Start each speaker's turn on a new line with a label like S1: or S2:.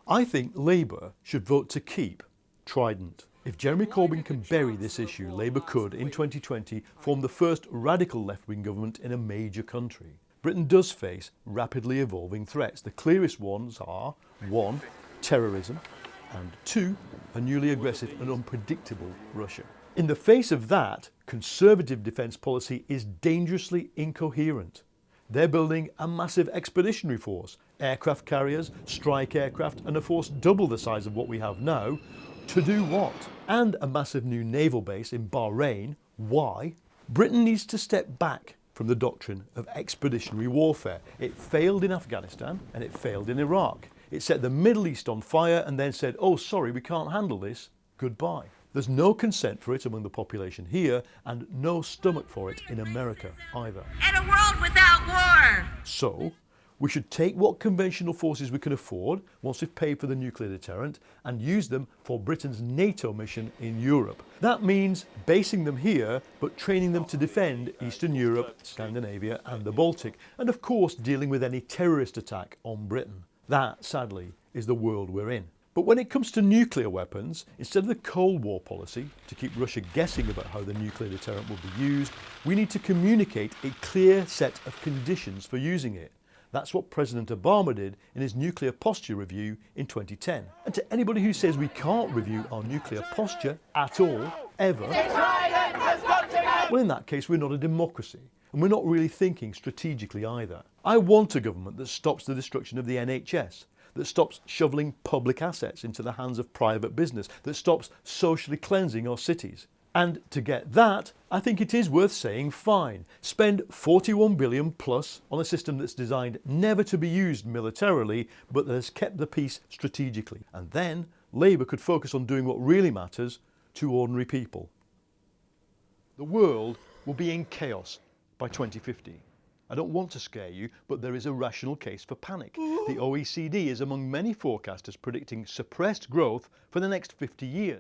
S1: I think Labour should vote to keep Trident. If Jeremy Corbyn can bury this issue, Labour could, in 2020, form the first radical left-wing government in a major country. Britain does face rapidly evolving threats. The clearest ones are 1. Terrorism, and 2. A newly aggressive and unpredictable Russia. In the face of that, Conservative defence policy is dangerously incoherent. They're building a massive expeditionary force, aircraft carriers, strike aircraft, and a force double the size of what we have now. To do what? And a massive new naval base in Bahrain. Why? Britain needs to step back from the doctrine of expeditionary warfare. It failed in Afghanistan and it failed in Iraq. It set the Middle East on fire and then said, oh sorry, we can't handle this, goodbye. There's no consent for it among the population here and no stomach for it in America either.
S2: And a world without war!
S1: So, we should take what conventional forces we can afford once we've paid for the nuclear deterrent and use them for Britain's NATO mission in Europe. That means basing them here but training them to defend Eastern Europe, Scandinavia and the Baltic, and of course dealing with any terrorist attack on Britain. That, sadly, is the world we're in. But when it comes to nuclear weapons, instead of the Cold War policy, to keep Russia guessing about how the nuclear deterrent will be used, we need to communicate a clear set of conditions for using it. That's what President Obama did in his nuclear posture review in 2010. And to anybody who says we can't review our nuclear posture at all, ever, well, in that case, we're not a democracy. And we're not really thinking strategically either. I want a government that stops the destruction of the NHS, that stops shoveling public assets into the hands of private business, that stops socially cleansing our cities. And to get that, I think it is worth saying fine, spend 41 billion plus on a system that's designed never to be used militarily, but that has kept the peace strategically. And then Labour could focus on doing what really matters to ordinary people. The world will be in chaos by 2050. I don't want to scare you, but there is a rational case for panic. The OECD is among many forecasters predicting suppressed growth for the next 50 years.